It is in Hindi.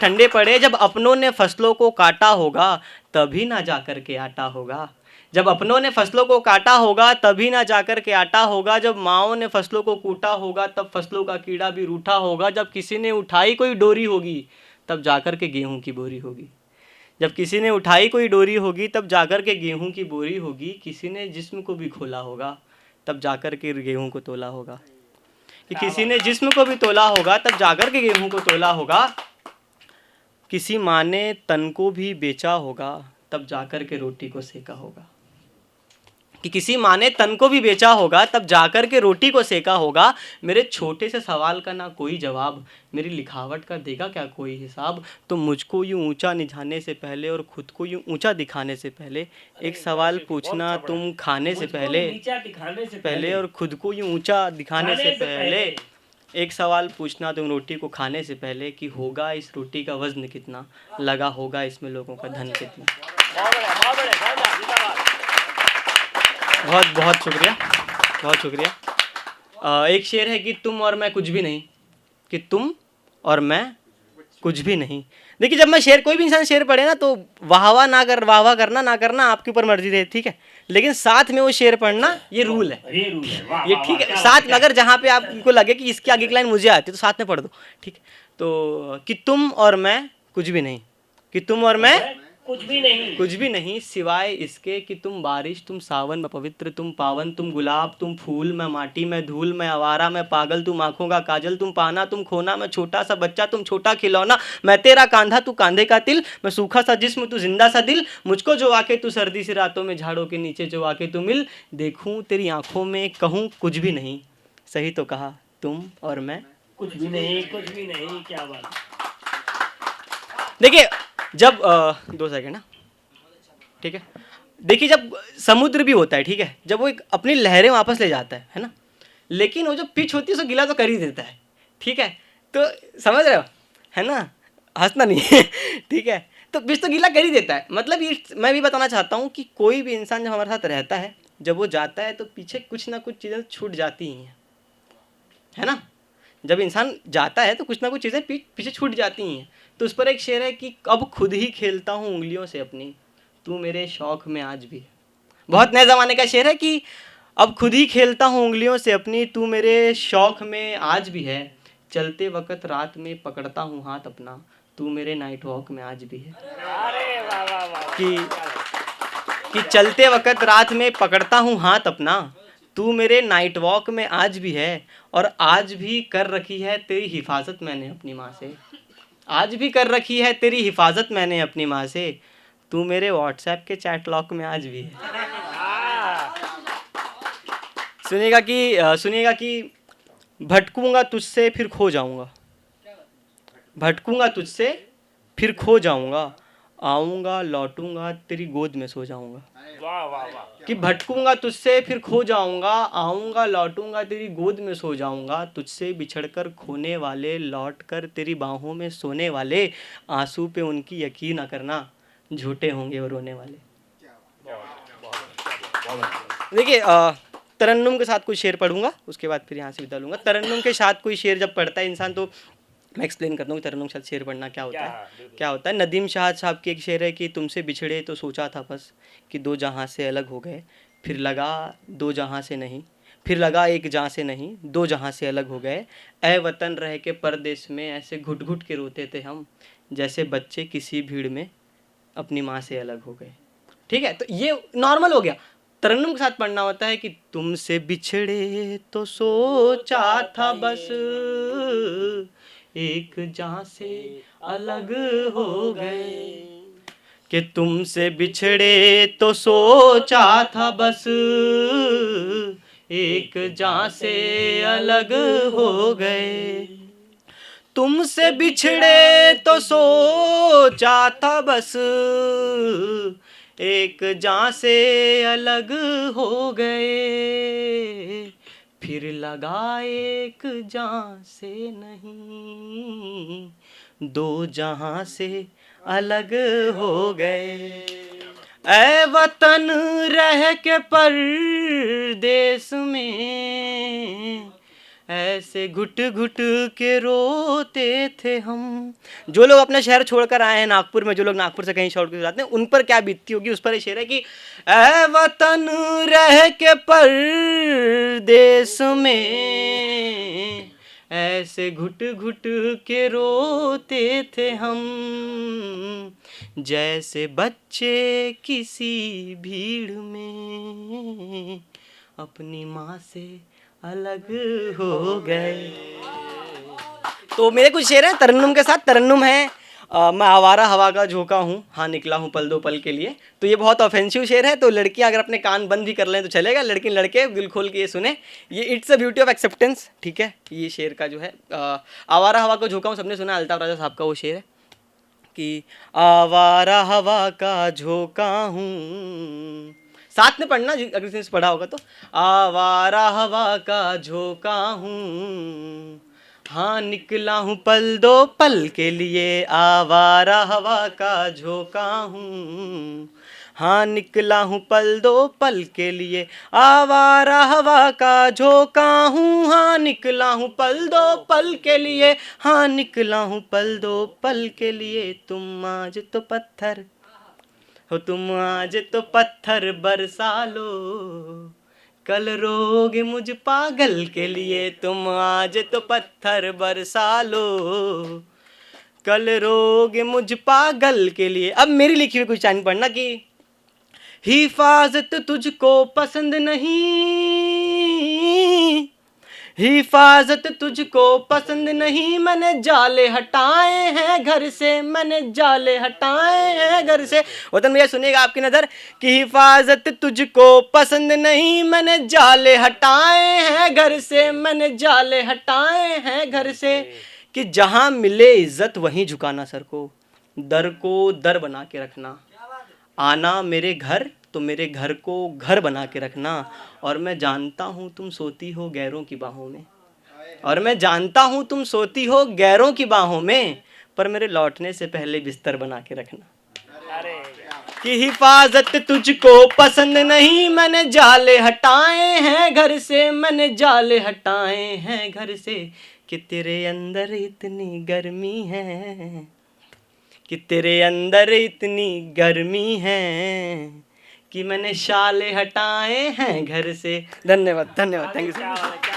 ठंडे पड़े, जब अपनों ने फसलों को काटा होगा तभी ना जाकर के आटा होगा। जब अपनों ने फसलों को काटा होगा तभी ना जाकर के आटा होगा। जब माँओं ने फसलों को कूटा होगा तब फसलों का कीड़ा भी रूठा होगा। जब किसी ने उठाई कोई डोरी होगी तब जाकर के गेहूं की बोरी होगी। जब किसी ने उठाई कोई डोरी होगी तब जाकर के गेहूं की बोरी होगी। किसी ने जिस्म को भी खोला होगा तब जाकर के गेहूं को तोला होगा। कि किसी ने जिस्म को भी तोला होगा तब जाकर के गेहूं को तोला होगा। किसी माँ ने तन को भी बेचा होगा तब जाकर के रोटी को सेका होगा। कि किसी माँ ने तन को भी बेचा होगा तब जाकर के रोटी को सेका होगा। मेरे छोटे से सवाल का ना कोई जवाब, मेरी लिखावट का देगा क्या कोई हिसाब। तो मुझको यूँ ऊंचा निझाने से पहले और खुद को यूँ ऊंचा दिखाने से पहले एक सवाल पूछना तुम खाने से पहले और खुद को यूँ ऊंचा दिखाने से पहले एक सवाल पूछना तुम रोटी को खाने से पहले कि होगा इस रोटी का वज़न कितना, लगा होगा इसमें लोगों का धन कितना। बहुत बहुत शुक्रिया, बहुत शुक्रिया। एक शेर है कि तुम और मैं कुछ भी नहीं, कि तुम और मैं कुछ भी नहीं। देखिए जब मैं शेर, कोई भी इंसान शेर पढ़े ना तो वाह वाह करना ना करना आपके ऊपर मर्जी रहे, ठीक है, लेकिन साथ में वो शेर पढ़ना ये रूल है, ये ठीक है। साथ अगर जहाँ पे आपको लगे कि इसकी आगे की लाइन मुझे आती है तो साथ में पढ़ दो, ठीक है। तो कि तुम और मैं कुछ भी नहीं, कि तुम और मैं कुछ भी नहीं सिवाय इसके कि तुम बारिश, तुम सावन, मैं पवित्र, तुम पावन, तुम गुलाब, तुम फूल, मैं माटी, मैं धूल, मैं आवारा, मैं पागल, तुम आंखों का काजल, तुम पाना, तुम खोना, मैं छोटा सा बच्चा, तुम छोटा खिलौना, मैं तेरा कांधा, तू कांधे का तिल, मैं सूखा सा जिस्म, तू जिंदा सा दिल, मुझको जो आके तू सर्दी सी रातों में झाड़ों के नीचे जो आके तू मिल, देखूं तेरी आंखों में कहूं कुछ भी नहीं। सही तो कहा, तुम और मैं कुछ भी नहीं, कुछ भी नहीं। क्या बात। देखिए जब 2 सेकंड ना, ठीक है। देखिए जब समुद्र भी होता है, ठीक है, जब वो एक अपनी लहरें वापस ले जाता है ना, लेकिन वो जो पिच होती है उसको गीला तो कर ही देता है, ठीक है। तो समझ रहे हो, है ना, हंसना नहीं है ठीक है। तो पिच तो गीला कर ही देता है। मतलब ये मैं भी बताना चाहता हूँ कि कोई भी इंसान जब हमारे साथ रहता है, जब वो जाता है तो पीछे कुछ ना कुछ चीज़ें छूट जाती ही हैं, है ना। जब इंसान जाता है तो कुछ ना कुछ चीज़ें पीछे छूट जाती हैं। तो उस पर एक शेर है कि अब खुद ही खेलता हूँ उंगलियों से अपनी, तू मेरे शौक में आज भी है। बहुत नए ज़माने का शेर है कि अब खुद ही खेलता हूँ उंगलियों से अपनी, तू मेरे शौक में आज भी है। चलते वक्त रात में पकड़ता हूँ हाथ अपना, तू मेरे नाइट वॉक में आज भी है। कि चलते वक्त रात में पकड़ता हूँ हाथ अपना, तू मेरे नाइट वॉक में आज भी है। और आज भी कर रखी है तेरी हिफाजत मैंने अपनी माँ से, आज भी कर रखी है तेरी हिफाजत मैंने अपनी माँ से, तू मेरे व्हाट्सएप के चैट लॉक में आज भी है। सुनिएगा कि भटकूंगा तुझसे फिर खो जाऊंगा, भटकूंगा तुझसे फिर खो जाऊंगा, आऊंगा लौटूंगा तेरी गोद में सो जाऊंगा। कि भटकूंगा तुझसे फिर खो जाऊंगा, आऊंगा लौटूंगा तेरी गोद में सो जाऊंगा, तुझसे बिछड़कर खोने वाले लौट कर तेरी बाहों में सोने वाले, आंसू पे उनकी यकीन न करना, झूठे होंगे वो रोने वाले। देखिए तरन्नुम के साथ कोई शेर पढ़ूंगा, उसके बाद फिर यहाँ से विदा लूंगा। तरन्नुम के साथ कोई शेर जब पढ़ता है इंसान तो मैं एक्सप्लेन करता हूँ तरन्नुम के साथ शेर पढ़ना क्या होता है। क्या होता है, नदीम शाह साहब की एक शेर है कि तुमसे बिछड़े तो सोचा था बस कि 2 जहां से अलग हो गए, फिर लगा 2 जहां से नहीं, फिर लगा 1 जहां से नहीं, 2 जहां से अलग हो गए। ए वतन रह के परदेश में ऐसे घुट घुट के रोते थे हम, जैसे बच्चे किसी भीड़ में अपनी माँ से अलग हो गए। ठीक है, तो ये नॉर्मल हो गया। तरन्नुम के साथ पढ़ना होता है कि तुमसे बिछड़े तो सोचा था बस, एक जहां से अलग हो गए। कि तुमसे बिछड़े तो सोचा था बस, एक जहां से अलग हो गए। तुमसे बिछड़े तो सोचा था बस, एक जहां से अलग हो गए। फिर लगा 1 जहां से नहीं, 2 जहां से अलग हो गए। ऐ वतन रह के परदेश में ऐसे घुट घुट के रोते थे हम। जो लोग अपना शहर छोड़कर आए हैं नागपुर में, जो लोग नागपुर से कहीं छोड़ के जाते हैं, उन पर क्या बीतती होगी, उस पर ये शेर है कि ऐ वतन रह के परदेस में, ऐसे घुट घुट के रोते थे हम, जैसे बच्चे किसी भीड़ में अपनी माँ से अलग हो गए। तो मेरे कुछ शेर हैं तरन्नुम के साथ। तरन्नुम है मैं आवारा हवा का झोंका हूँ, हाँ निकला हूँ पल दो पल के लिए। तो ये बहुत ऑफेंसिव शेर है, तो लड़कियाँ अगर अपने कान बंद भी कर लें तो चलेगा, लड़की लड़के दिल खोल के ये सुने। ये it's a beauty of acceptance, ठीक है। ये शेर का जो है आवारा हवा का झोंका हूँ, सबने सुना है, अल्ताफ राजा साहब का वो शेर है कि आवारा हवा का झोंका हूँ, साथ में पढ़ना अगर किसी ने पढ़ा होगा तो। आवारा हवा का झोंका हूँ, हाँ निकला हूँ पल दो पल के लिए, आवारा हवा का झोंका हूँ, हाँ निकला हूँ पल दो पल के लिए, आवारा हवा का झोंका हूँ, हाँ निकला हूँ पल दो पल के लिए, हाँ निकला हूँ पल दो पल के लिए। तुम आज तो पत्थर हो, तुम आज तो पत्थर बरसा लो, कल रोगे मुझ पागल के लिए, तुम आज तो पत्थर बरसा लो, कल रोगे मुझ पागल के लिए। अब मेरी लिखी हुई कुछ लाइन पढ़ना कि हिफाजत तुझको पसंद नहीं, हिफाजत तुझको पसंद नहीं, मैंने जाले हटाए हैं घर से, मैंने जाले हटाए हैं घर से। वतन भैया सुनिएगा आपकी नज़र कि हिफाजत तुझको पसंद नहीं, मैंने जाले हटाए हैं घर से, मैंने जाले हटाए हैं घर से। कि जहाँ मिले इज्जत वहीं झुकाना सर को, दर को दर बना के रखना, आना मेरे घर तो मेरे घर को घर बना के रखना, और मैं जानता हूँ तुम सोती हो गैरों की बाहों में, और मैं जानता हूँ तुम सोती हो गैरों की बाहों में, पर मेरे लौटने से पहले बिस्तर बना के रखना। कि हिफाजत तुझको पसंद नहीं, मैंने जाले हटाए हैं घर से, मैंने जाले हटाए हैं घर से। कि तेरे अंदर इतनी गर्मी है, कि तेरे अंदर इतनी गर्मी है, कि मैंने शाले हटाए हैं घर से। धन्यवाद धन्यवाद, थैंक यू सो मच।